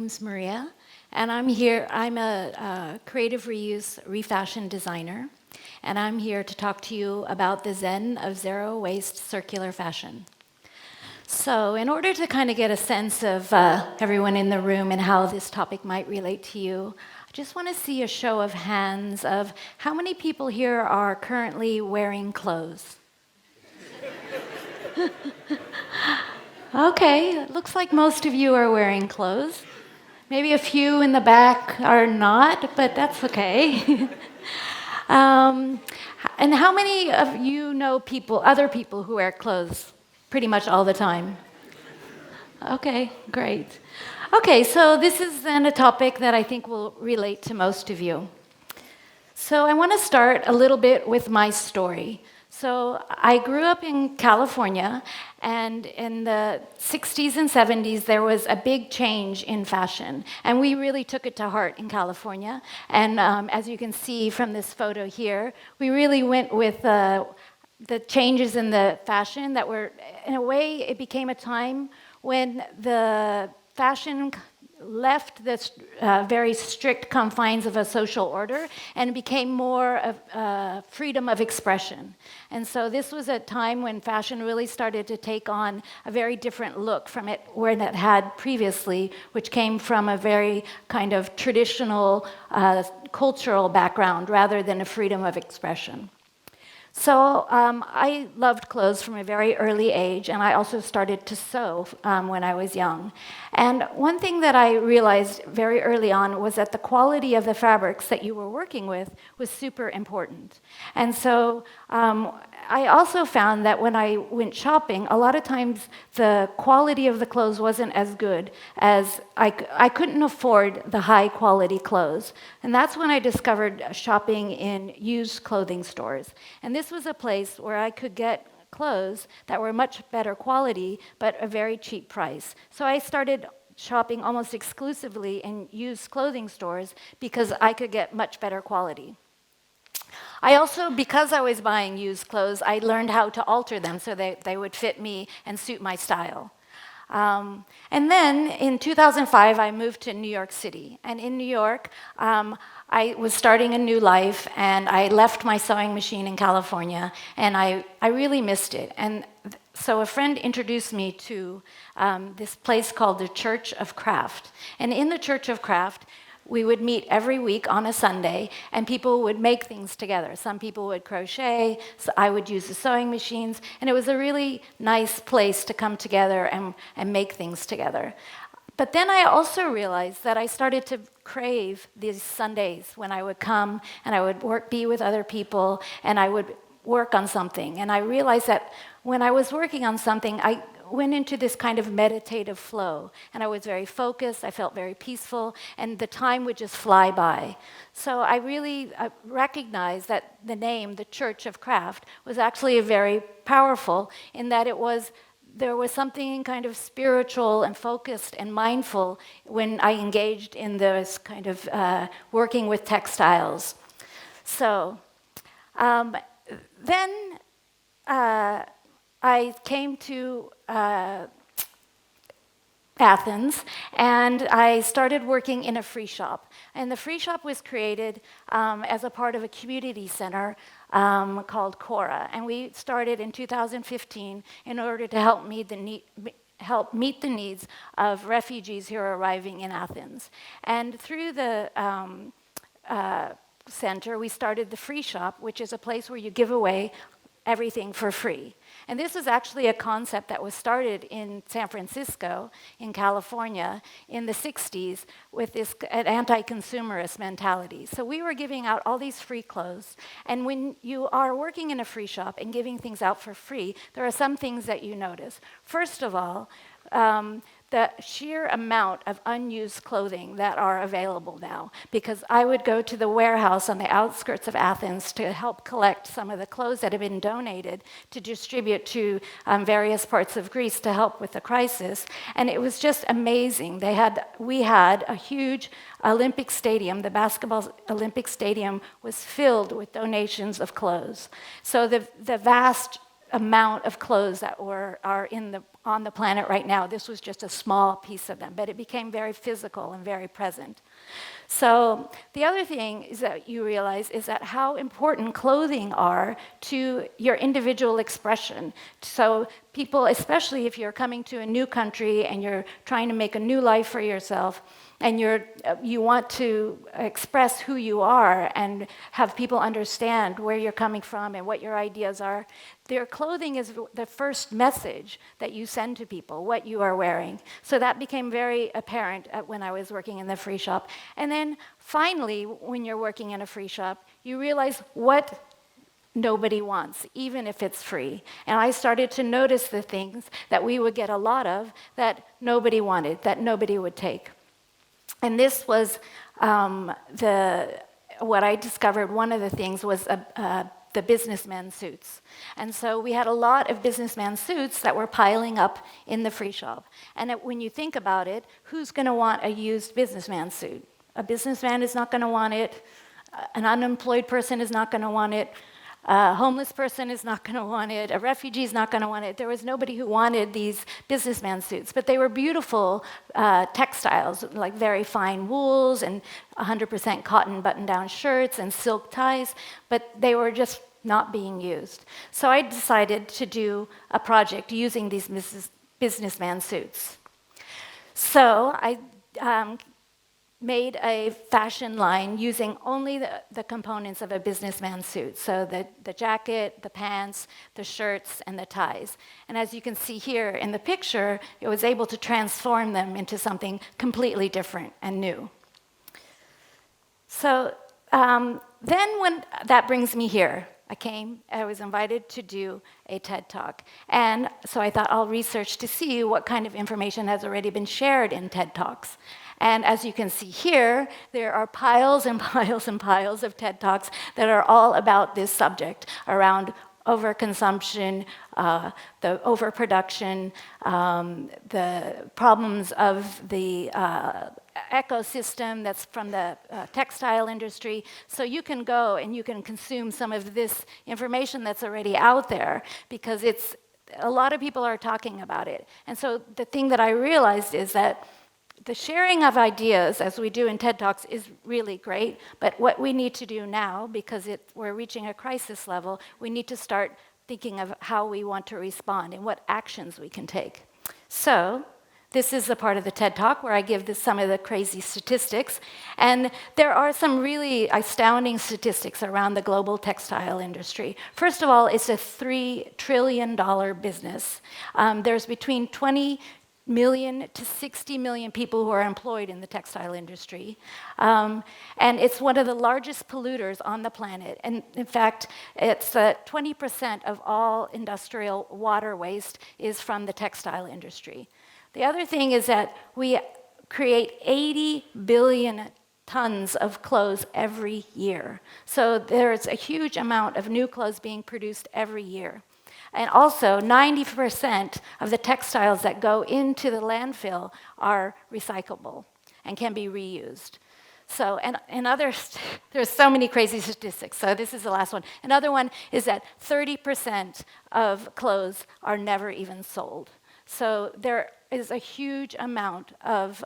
name's Maria, and I'm a creative reuse refashion designer, and I'm here to talk to you about the Zen of zero waste circular fashion. So in order to kind of get a sense of everyone in the room and how this topic might relate to you, I just want to see a show of hands of how many people here are currently wearing clothes. Okay, it looks like most of you are wearing clothes. Maybe a few in the back are not, but that's okay. And how many of you know other people who wear clothes pretty much all the time? Okay, great. Okay, so this is then a topic that I think will relate to most of you. So I want to start a little bit with my story. So I grew up in California, and in the 60s and 70s, there was a big change in fashion, and we really took it to heart in California. And as you can see from this photo here, we really went with the changes in the fashion that were, in a way, it became a time when the fashion left the very strict confines of a social order and became more of freedom of expression. And so this was a time when fashion really started to take on a very different look from it where it had previously, which came from a very kind of traditional cultural background rather than a freedom of expression. So I loved clothes from a very early age, and I also started to sew when I was young. And one thing that I realized very early on was that the quality of the fabrics that you were working with was super important. And so I also found that when I went shopping, a lot of times the quality of the clothes wasn't as good as I couldn't afford the high quality clothes. And that's when I discovered shopping in used clothing stores. And this was a place where I could get clothes that were much better quality, but a very cheap price. So I started shopping almost exclusively in used clothing stores because I could get much better quality. I also, because I was buying used clothes, I learned how to alter them so they would fit me and suit my style. And then in 2005, I moved to New York City. And in New York, I was starting a new life, and I left my sewing machine in California, and I really missed it. And so a friend introduced me to this place called the Church of Craft. And in the Church of Craft, we would meet every week on a Sunday, and people would make things together. Some people would crochet, so I would use the sewing machines, and it was a really nice place to come together and make things together. But then I also realized that I started to crave these Sundays when I would come and I would be with other people and I would work on something. And I realized that when I was working on something, I went into this kind of meditative flow, and I was very focused, I felt very peaceful, and the time would just fly by. So I really recognized that the name, the Church of Craft, was actually very powerful in that there was something kind of spiritual and focused and mindful when I engaged in this kind of working with textiles. So then I came to Athens, and I started working in a free shop. And the free shop was created as a part of a community center called Cora. And we started in 2015 in order to help meet the needs of refugees who are arriving in Athens. And through the center, we started the free shop, which is a place where you give away everything for free. And this is actually a concept that was started in San Francisco, in California, in the 60s with this anti-consumerist mentality. So we were giving out all these free clothes. And when you are working in a free shop and giving things out for free, there are some things that you notice. First of all, the sheer amount of unused clothing that are available now, because I would go to the warehouse on the outskirts of Athens to help collect some of the clothes that have been donated to distribute to various parts of Greece to help with the crisis, and it was just amazing. We had a huge Olympic stadium. The basketball Olympic stadium was filled with donations of clothes. So the vast amount of clothes that are on the planet right now. This was just a small piece of them, but it became very physical and very present. So the other thing is that you realize is that how important clothing are to your individual expression. So people, especially if you're coming to a new country and you're trying to make a new life for yourself, and you want to express who you are and have people understand where you're coming from and what your ideas are, their clothing is the first message that you send to people, what you are wearing. So that became very apparent when I was working in the free shop. And then finally, when you're working in a free shop, you realize what nobody wants, even if it's free. And I started to notice the things that we would get a lot of that nobody wanted, that nobody would take. And this was what I discovered. One of the things was the businessman suits. And so we had a lot of businessman suits that were piling up in the free shop. And when you think about it, who's going to want a used businessman suit? A businessman is not going to want it. An unemployed person is not going to want it. A homeless person is not going to want it. A refugee is not going to want it. There was nobody who wanted these businessman suits, but they were beautiful textiles, like very fine wools and 100% cotton button-down shirts and silk ties, but they were just not being used. So I decided to do a project using these businessman suits. So I made a fashion line using only the components of a businessman suit. So the jacket, the pants, the shirts, and the ties. And as you can see here in the picture, it was able to transform them into something completely different and new. So then when that brings me here. I was invited to do a TED Talk. And so I thought I'll research to see what kind of information has already been shared in TED Talks. And as you can see here, there are piles and piles and piles of TED Talks that are all about this subject, around overconsumption, the overproduction, the problems of the ecosystem that's from the textile industry. So you can go and you can consume some of this information that's already out there, because a lot of people are talking about it. And so the thing that I realized is that the sharing of ideas, as we do in TED Talks, is really great, but what we need to do now, because we're reaching a crisis level, we need to start thinking of how we want to respond and what actions we can take. So this is the part of the TED Talk where I give some of the crazy statistics, and there are some really astounding statistics around the global textile industry. First of all, it's a $3 trillion business. There's between 20 million to 60 million people who are employed in the textile industry. And it's one of the largest polluters on the planet. And in fact, it's 20% of all industrial water waste is from the textile industry. The other thing is that we create 80 billion tons of clothes every year. So there's a huge amount of new clothes being produced every year. And also, 90% of the textiles that go into the landfill are recyclable and can be reused. So, and others, there's so many crazy statistics. So this is the last one. Another one is that 30% of clothes are never even sold. So there is a huge amount of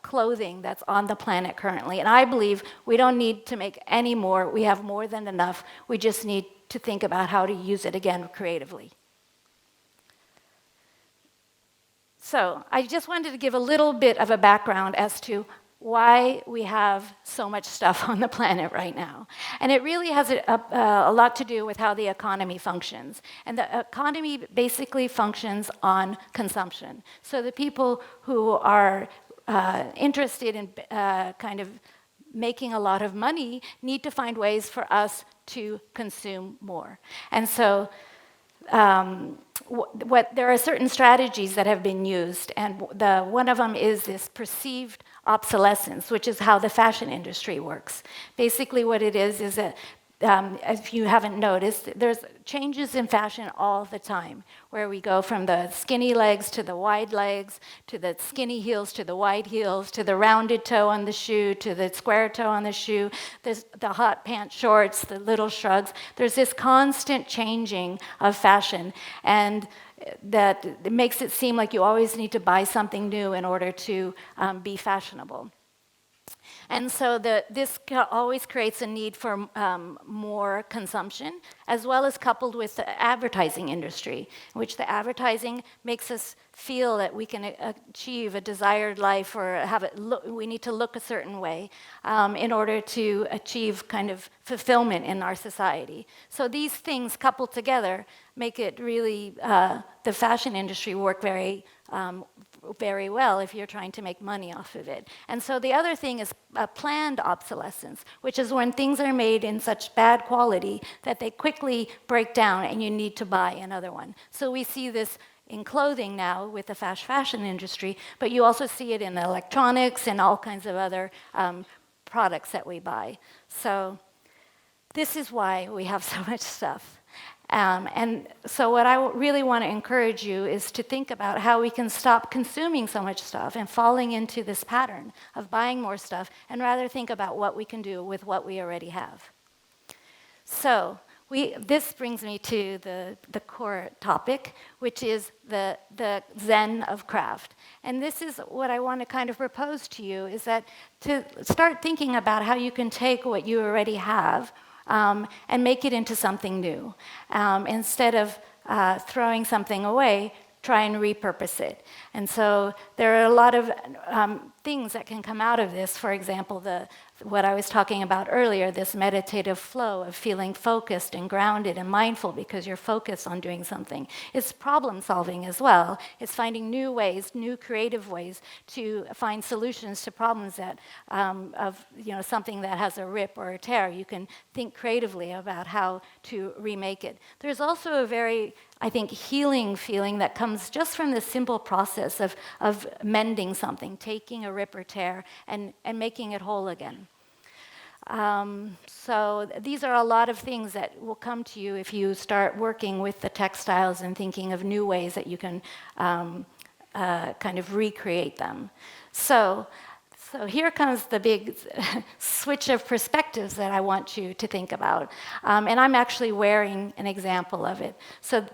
clothing that's on the planet currently. And I believe we don't need to make any more. We have more than enough. We just need to think about how to use it again creatively. So I just wanted to give a little bit of a background as to why we have so much stuff on the planet right now. And it really has a lot to do with how the economy functions. And the economy basically functions on consumption. So the people who are interested in kind of making a lot of money need to find ways for us to consume more. And so there are certain strategies that have been used, and one of them is this perceived obsolescence, which is how the fashion industry works. Basically what it is that if you haven't noticed, there's changes in fashion all the time, where we go from the skinny legs to the wide legs, to the skinny heels to the wide heels, to the rounded toe on the shoe, to the square toe on the shoe. There's the hot pant shorts, the little shrugs. There's this constant changing of fashion, and that it makes it seem like you always need to buy something new in order to be fashionable. And so this always creates a need for more consumption, as well as coupled with the advertising industry, in which the advertising makes us feel that we can achieve a desired life or have it we need to look a certain way in order to achieve kind of fulfillment in our society. So these things coupled together make it really, the fashion industry work very well if you're trying to make money off of it. And so the other thing is planned obsolescence, which is when things are made in such bad quality that they quickly break down and you need to buy another one. So we see this in clothing now with the fast fashion industry, but you also see it in electronics and all kinds of other products that we buy. So this is why we have so much stuff. And so what I really want to encourage you is to think about how we can stop consuming so much stuff and falling into this pattern of buying more stuff, and rather think about what we can do with what we already have. So this brings me to the core topic, which is the Zen of craft. And this is what I want to kind of propose to you, is that to start thinking about how you can take what you already have and make it into something new. Instead of throwing something away, try and repurpose it. And so there are a lot of things that can come out of this. For example, what I was talking about earlier, this meditative flow of feeling focused and grounded and mindful because you're focused on doing something. It's problem solving as well. It's finding new ways, new creative ways to find solutions to problems that something that has a rip or a tear. You can think creatively about how to remake it. There's also a very, I think, healing feeling that comes just from the simple process of mending something, taking a rip or tear and making it whole again. So these are a lot of things that will come to you if you start working with the textiles and thinking of new ways that you can kind of recreate them. So here comes the big switch of perspectives that I want you to think about. And I'm actually wearing an example of it. So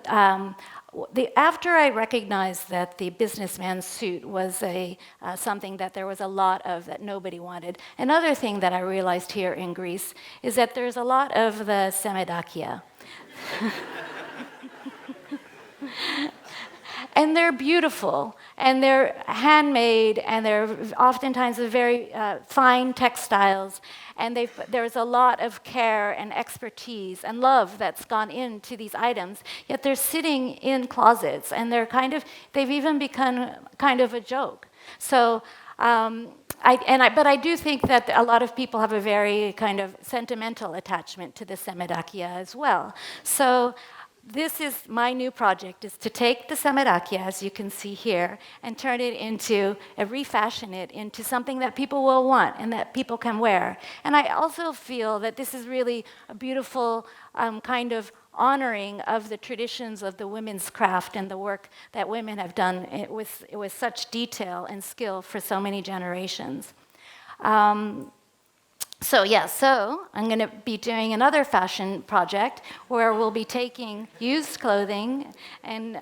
after I recognized that the businessman suit was something that there was a lot of that nobody wanted, another thing that I realized here in Greece is that there's a lot of the semedakia. And they're beautiful, and they're handmade, and they're oftentimes very fine textiles, and there's a lot of care and expertise and love that's gone into these items, yet they're sitting in closets, and they've even become kind of a joke. So, but I do think that a lot of people have a very kind of sentimental attachment to the semedakia as well. So this is my new project, is to take the semedakia, as you can see here, and turn it into, refashion it into something that people will want and that people can wear. And I also feel that this is really a beautiful kind of honoring of the traditions of the women's craft and the work that women have done with such detail and skill for so many generations. So I'm going to be doing another fashion project where we'll be taking used clothing and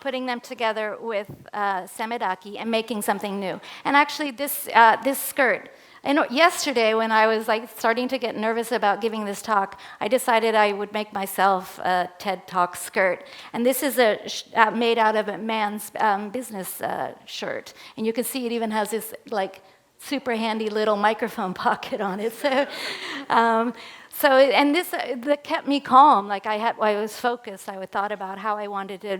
putting them together with semedaki and making something new. And actually, this skirt. Yesterday, when I was starting to get nervous about giving this talk, I decided I would make myself a TED Talk skirt. And this is made out of a man's business shirt, and you can see it even has this super handy little microphone pocket on it. That kept me calm. I was focused. I thought about how I wanted to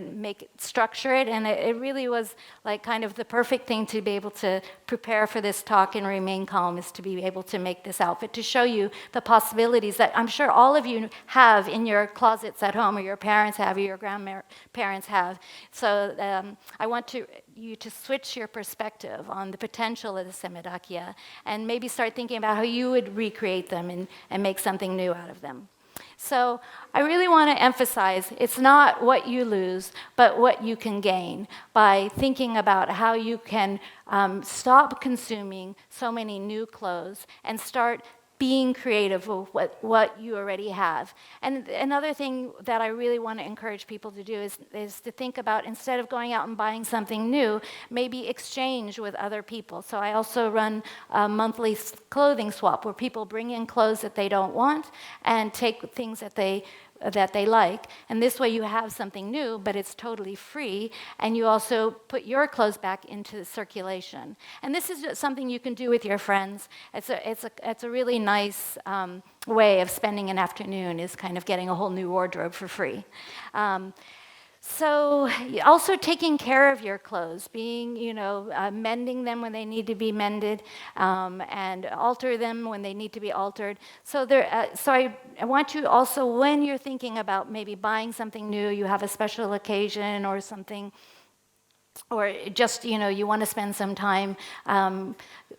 structure it, and it really was kind of the perfect thing to be able to prepare for this talk and remain calm, is to be able to make this outfit to show you the possibilities that I'm sure all of you have in your closets at home, or your parents have, or your grandparents have. So I want to you to switch your perspective on the potential of the semidakya and maybe start thinking about how you would recreate them and make something new out of them. So I really want to emphasize it's not what you lose, but what you can gain by thinking about how you can stop consuming so many new clothes and start being creative with what you already have. And another thing that I really want to encourage people to do is to think about, instead of going out and buying something new, maybe exchange with other people. So I also run a monthly clothing swap where people bring in clothes that they don't want and take things that they like. And this way you have something new, but it's totally free, and you also put your clothes back into circulation. And this is something you can do with your friends. It's a really nice way of spending an afternoon, is kind of getting a whole new wardrobe for free. So also taking care of your clothes, being, mending them when they need to be mended, and alter them when they need to be altered. So I want you also, when you're thinking about maybe buying something new, you have a special occasion or something, or just, you want to spend some time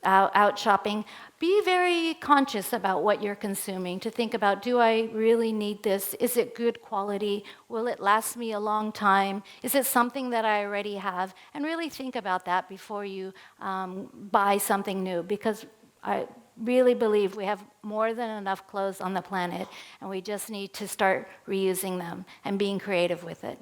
out shopping, be very conscious about what you're consuming, to think about, do I really need this? Is it good quality? Will it last me a long time? Is it something that I already have? And really think about that before you buy something new, because I really believe we have more than enough clothes on the planet, and we just need to start reusing them and being creative with it.